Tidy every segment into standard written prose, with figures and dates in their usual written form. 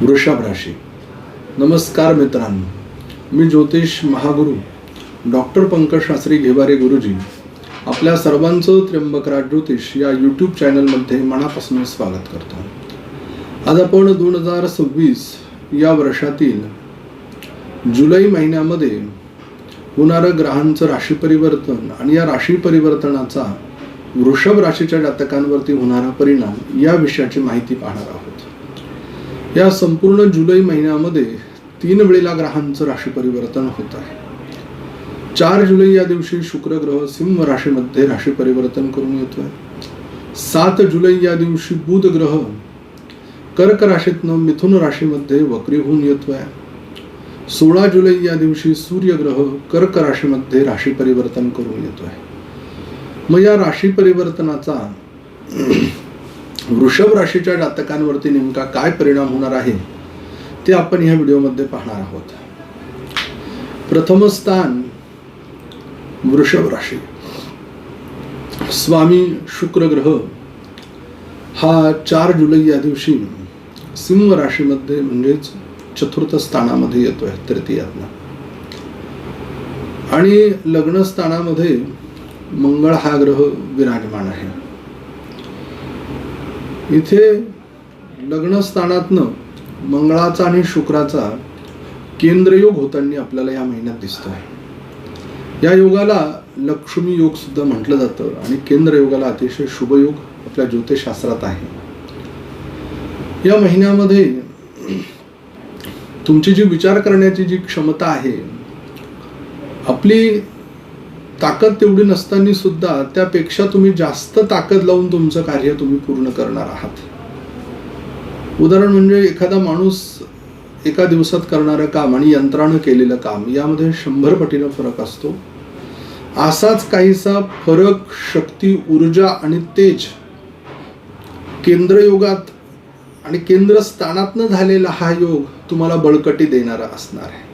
वृषभ राशी. नमस्कार मित्रांनो, मी ज्योतिष महागुरु डॉक्टर पंकज शास्त्री घेवारे गुरुजी आपल्या सर्वांचं त्र्यंबकराज ज्योतिष या यूट्यूब चॅनलमध्ये मनापासून स्वागत करतो. आज आपण 2026 या वर्षातील जुलै महिन्यामध्ये होणारं ग्रहांचं राशी परिवर्तन आणि या राशी परिवर्तनाचा वृषभ राशीच्या जातकांवरती होणारा परिणाम या विषयाची माहिती पाहणार आहोत. या संपूर्ण जुलै महिन्यामध्ये 3 वेळेला ग्रहांचं राशी परिवर्तन होत आहे. 4 जुलै या दिवशी शुक्र ग्रह सिंह राशीमध्ये राशी परिवर्तन करून येतोय. 7 जुलै या दिवशी बुध ग्रह कर्क राशीतनं मिथुन राशीमध्ये वक्री होऊन येतोय. 16 जुलै या दिवशी सूर्य ग्रह कर्क राशीमध्ये राशी परिवर्तन करून येतोय. मग या राशी परिवर्तनाचा वृषभ राशीच्या जातकांवरती नेमका काय परिणाम होणार आहे ते आपण ह्या व्हिडिओमध्ये पाहणार आहोत. प्रथम स्थान वृषभ राशी. स्वामी शुक्र ग्रह हा 4 जुलै या दिवशी सिंह राशीमध्ये म्हणजेच चतुर्थ स्थानामध्ये येतोय तृतीयातनं. आणि लग्न स्थानामध्ये मंगळ हा ग्रह विराजमान आहे. इथे लग्न स्थानातनं मंगळाचा आणि शुक्राचा केंद्रयोग होताना आपल्याला या महिन्यात दिसतोय. या योगाला लक्ष्मी योग सुद्धा म्हटलं जातं आणि केंद्र योगाला अतिशय शुभ योग आपल्या ज्योतिषशास्त्रात आहे. या महिन्यामध्ये तुमची जी विचार करण्याची जी क्षमता आहे, आपली ताकद तेवढी नसताना सुद्धा त्यापेक्षा तुम्ही जास्त ताकद लावून तुमचं कार्य तुम्ही पूर्ण करणार आहात. उदाहरण म्हणजे एखादा माणूस एका दिवसात करणारं काम आणि यंत्रानं केलेलं काम यामध्ये 100 पटीनं फरक असतो. असाच काहीसा फरक, शक्ती, ऊर्जा आणि तेज केंद्रयोगात आणि केंद्र स्थानातनं झालेला हा योग तुम्हाला बळकटी देणारा असणार आहे.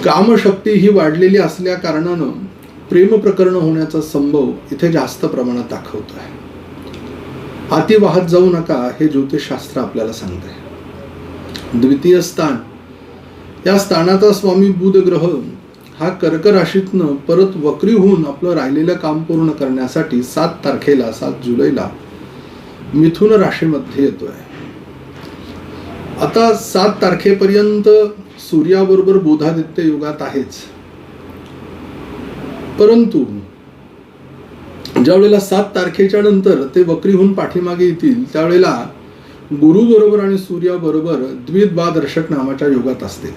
कामशक्ती ही वाढलेली असल्या कारणानं प्रेम प्रकरण होण्याचा संभव इथे जास्त प्रमाणात दाखवतो आहे. अति वाहत जाऊ नका हे ज्योतिषशास्त्र आपल्याला सांगते. द्वितीय स्थान, या स्थानाचा स्वामी बुध ग्रह हा कर्क राशीतनं परत वक्री होऊन आपलं राहिलेलं काम पूर्ण करण्यासाठी 7 तारखेला 7 जुलैला मिथुन राशीमध्ये येतोय. आता 7 तारखेपर्यंत सूर्याबरोबर बुधादित्य युगात आहेच, परंतु ज्या वेळेला 7 तारखेच्या नंतर ते वक्री होऊन पाठीमागे येतील त्यावेळेला गुरु बरोबर आणि सूर्याबरोबर द्विद्वादर्शक नावाच्या युगात असते.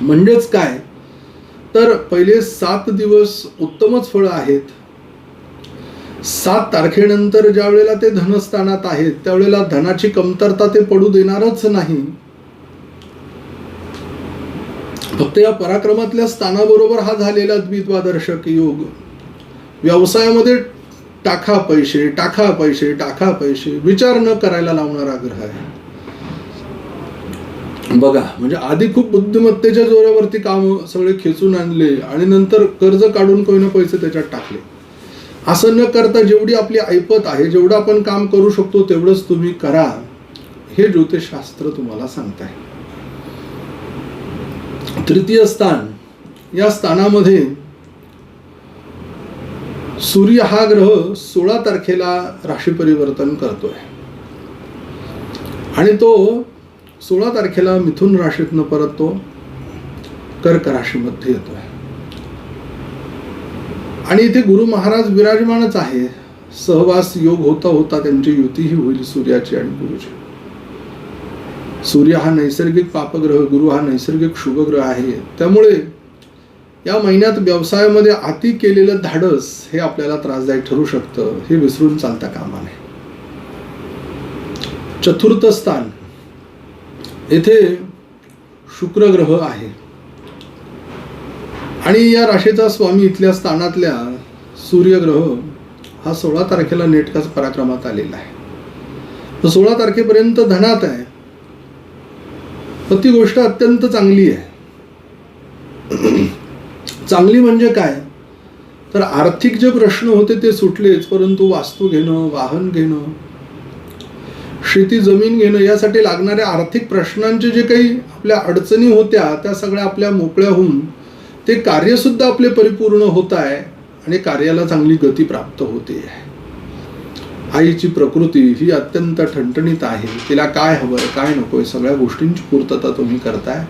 म्हणजेच काय तर पहिले 7 दिवस उत्तमच फळ आहेत. 7 तारखेनंतर ज्या वेळेला ते धनस्थानात आहेत त्यावेळेला धनाची कमतरता ते पडू देणारच नाही. फक्त या पराक्रमातल्या स्थानाबरोबर हा झालेला द्विद्वादर्शक योग व्यवसायामध्ये टाका पैसे टाका पैसे टाका पैसे विचार न करायला लावणारा ग्रह आहे. बघा, म्हणजे आधी खूप बुद्धिमत्तेच्या जोरावरती काम सगळे खेचून आणले आणि नंतर कर्ज काढून कोणी पैसे त्याच्यात टाकले. असं न करता जेवढी आपली ऐपत आहे, जेवढं आपण काम करू शकतो तेवढंच तुम्ही करा हे ज्योतिषशास्त्र तुम्हाला सांगताय. तृतीय स्थान, या स्थानामध्ये सूर्य हा ग्रह 16 तारखेला राशी परिवर्तन करतोय आणि तो 16 तारखेला मिथुन राशीतनं परत तो कर्क राशीमध्ये येतोय. आणि इथे गुरु महाराज विराजमानच आहे. सहवास योग होता होता त्यांची युतीही होईल सूर्याची आणि गुरुची. सूर्य हा नैसर्गिक पापग्रह, गुरु हा नैसर्गिक शुभग्रह आहे. त्यामुळे या महिन्यात व्यवसायामध्ये अति केलेलं धाडस हे आपल्याला त्रासदायक ठरू शकतं, हे विसरून चालता कामा नये. चतुर्थ स्थान, येथे शुक्र ग्रह आहे आणि या राशीचा स्वामी इथल्या स्थानातल्या सूर्य ग्रह हा 16 तारखेला नेटकाच पराक्रमात आलेला आहे. 16 तारखेपर्यंत धनात आहे. तर ती गोष्ट अत्यंत चांगली आहे. चांगली म्हणजे काय तर आर्थिक जे प्रश्न होते ते सुटलेच, परंतु वास्तू घेणं, वाहन घेणं, शेती जमीन घेणं यासाठी लागणाऱ्या आर्थिक प्रश्नांचे जे काही आपल्या अडचणी होत्या त्या सगळ्या आपल्या मोकळ्या होऊन ते कार्यसुद्धा आपले परिपूर्ण होत आहे आणि कार्याला चांगली गती प्राप्त होते. आईची प्रकृती ही अत्यंत ठणठणीत आहे. तिला काय हवंय काय नकोय सगळ्या गोष्टींची पूर्तता तुम्ही करताय.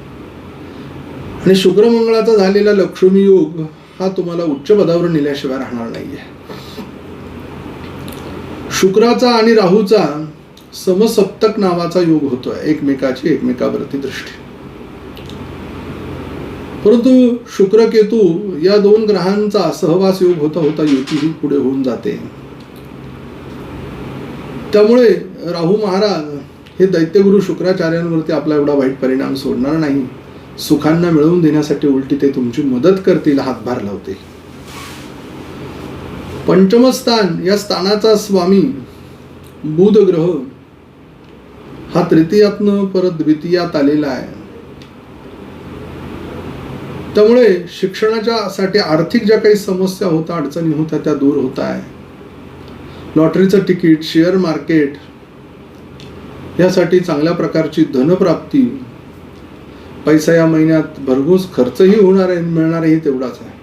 आणि शुक्र मंगळाचा झालेला लक्ष्मी योग हा तुम्हाला उच्च पदावर नेल्याशिवाय राहणार नाहीये. शुक्राचा आणि राहूचा समसप्तक नावाचा योग होतोय, एकमेकाची एकमेकावरती दृष्टी. परंतु शुक्र केतू या दोन ग्रहांचा सहवास योग होता होता युती ही पुढे होऊन जाते. त्यामुळे राहू महाराज हे दैत्यगुरु शुक्राचार्यांवरती आपला एवढा वाईट परिणाम सोडणार नाही. सुखांना मिळवून देण्यासाठी उलटी ते तुमची मदत करतील, हातभार लावतील. पंचमस्थान या स्थानाचा स्वामी बुध ग्रह हा तृतीयातनं परत द्वितीयात आलेला आहे. त्यामुळे शिक्षणाच्या साठी आर्थिक ज्या काही समस्या होत्या अडचणी होत्या त्या दूर होत आहे. लॉटरीचं तिकीट, शेअर मार्केट यासाठी चांगल्या प्रकारची धनप्राप्ती, पैसा या महिन्यात भरघोस खर्चही होणार आहे, मिळणारही तेवढाच आहे.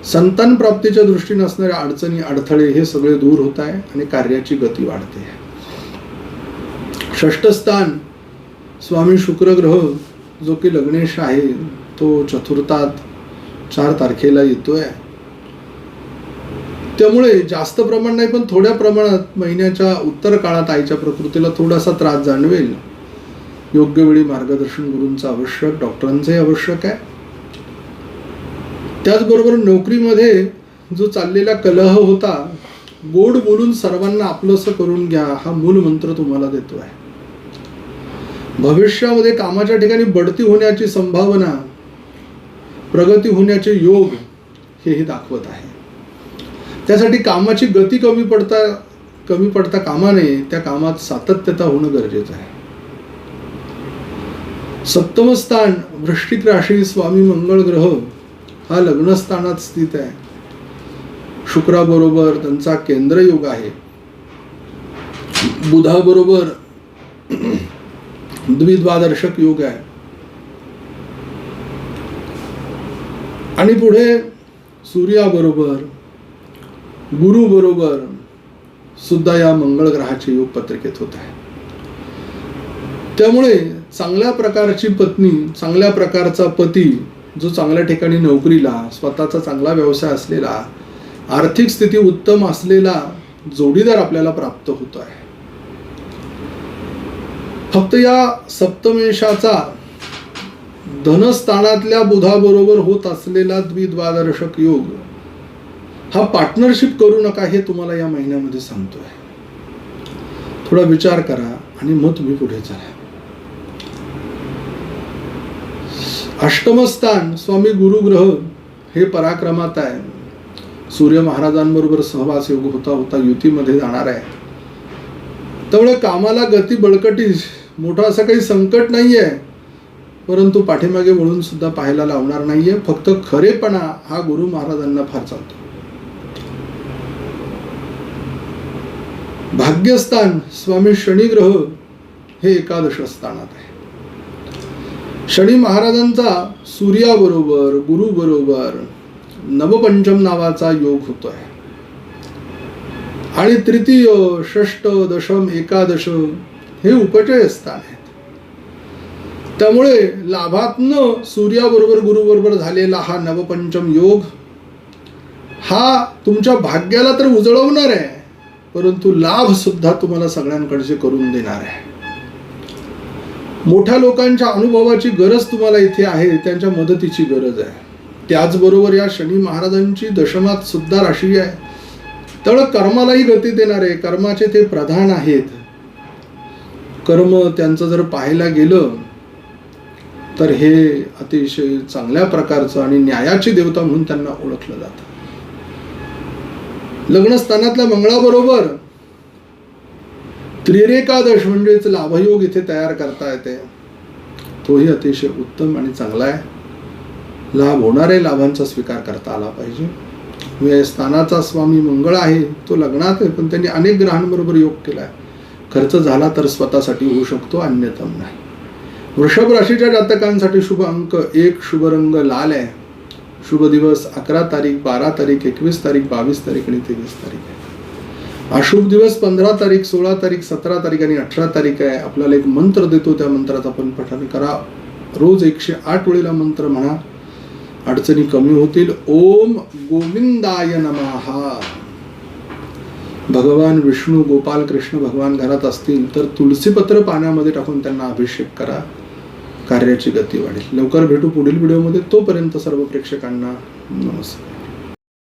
संतान प्राप्तीच्या दृष्टीने असणाऱ्या अडचणी अडथळे हे सगळे दूर होत आहे आणि कार्याची गती वाढते. षष्ठ स्थान स्वामी शुक्र ग्रह जो की लग्नेश आहे तो चतुर्थात 4 तारखेला येतोय. त्यामुळे जास्त प्रमाण नाही पण थोड्या प्रमाणात महिन्याच्या उत्तर काळात आईच्या प्रकृतीला थोडासा त्रास जाणवेल. योग्य वेळी मार्गदर्शन गुरूंचं आवश्यक, डॉक्टरांचंही आवश्यक आहे. त्याचबरोबर नोकरीमध्ये जो चाललेला कलह होता, गोड बोलून सर्वांना आपलंसं करून घ्या हा मूल मंत्र तुम्हाला देतोय. भविष्यामध्ये कामाच्या ठिकाणी बढती होण्याची संभावना, प्रगती होण्याचे योग हेही दाखवत आहे. त्यासाठी कामाची गती कमी पडता कामा नये, त्या कामात सातत्यता होणं गरजेचं आहे. सप्तम स्थान वृश्चिक राशी स्वामी मंगळ ग्रह हा लग्नस्थानात स्थित आहे. शुक्राबरोबर त्यांचा केंद्र योग आहे. बुधाबरोबर द्विद्वादर्शक योग आहे. आणि पुढे सूर्याबरोबर गुरु बरोबर सुद्धा या मंगळ ग्रहाचे योग पत्रिकेत होत आहे. त्यामुळे चांगल्या प्रकारची पत्नी, चांगल्या प्रकारचा पती, जो चांगल्या ठिकाणी नोकरीला, स्वतःचा चांगला व्यवसाय असलेला, आर्थिक स्थिती उत्तम असलेला जोडीदार आपल्याला प्राप्त होतो आहे. फक्त या सप्तमेशाचा धनस्थानातल्या बुधाबरोबर होत असलेला द्विद्वादर्शक योग हा पार्टनरशिप करू नका हे तुम्हाला या महिन्यामध्ये सांगतोय. थोडा विचार करा आणि मग तुम्ही पुढे चला. अष्टमस्थान स्वामी गुरु ग्रह हे पराक्रमात आहे. सूर्य महाराजांबरोबर सहवास योग होता होता युतीमध्ये जाणार आहे. त्यामुळे कामाला गती बळकटी, मोठं असं काही संकट नाहीये, परंतु पाठीमागे वळून सुद्धा पाहायला लावणार नाहीये. फक्त खरेपणा हा गुरु महाराजांना फार चालतो. भाग्यस्थान स्वामी शनी ग्रह हे एकादश स्थानात आहे. शनी महाराजांचा सूर्याबरोबर गुरु बरोबर नवपंचम नावाचा योग होतोय. आणि तृतीय, षष्ठ, दशम, एकादश हे उपचय स्थान आहेत. त्यामुळे लाभातनं सूर्याबरोबर गुरु बरोबर झालेला हा नवपंचम योग हा तुमच्या भाग्याला तर उजळवणार आहे, परंतु लाभ सुद्धा तुम्हाला सगळ्यांकडचे करून देणार आहे. मोठ्या लोकांच्या अनुभवाची गरज तुम्हाला इथे आहे, त्यांच्या मदतीची गरज आहे. त्याचबरोबर या शनी महाराजांची दशमात सुद्धा राशी आहे. त्यामुळे कर्मालाही गती देणार आहे. कर्माचे ते प्रधान आहेत. कर्म त्यांचं जर पाहायला गेलं तर हे अतिशय चांगल्या प्रकारचं आणि न्यायाची देवता म्हणून त्यांना ओळखलं जातं. लग्नस्थानातल्या मंगळाबरोबर त्रिरेकादश म्हणजेच लाभयोग इथे तयार करता येते. तोही अतिशय उत्तम आणि चांगला आहे. लाभ होणारे लाभांचा स्वीकार करता आला पाहिजे. व्यय स्थानाचा स्वामी मंगळ आहे, तो लग्नात आहे, पण त्यांनी अनेक ग्रहांबरोबर योग केलाय. खर्च झाला तर स्वतःसाठी होऊ शकतो, अन्यथा नाही. वृषभ राशीच्या जातकांसाठी शुभ अंक 1, शुभ रंग लाल आहे. शुभ दिवस 11 तारीख, 12 तारीख, 21 तारीख, 22 तारीख आणि 23 तारीख आहे. अशुभ दिवस 15 तारीख, 16 तारीख, 17 तारीख आणि 18 तारीख आहे. आपल्याला एक मंत्र देतो, त्या मंत्राचा आपण पठण करा. रोज 108 वेळेला मंत्र म्हणा, अडचणी कमी होतील. ओम गोविंदाय नमः. भगवान विष्णू, गोपाल कृष्ण भगवान घरात असतील तर तुलसीपत्र पाण्यामध्ये टाकून त्यांना अभिषेक करा, कार्याची गती वाढेल. लवकर भेटू पुढील व्हिडिओमध्ये. तोपर्यंत सर्व प्रेक्षकांना नमस्कार.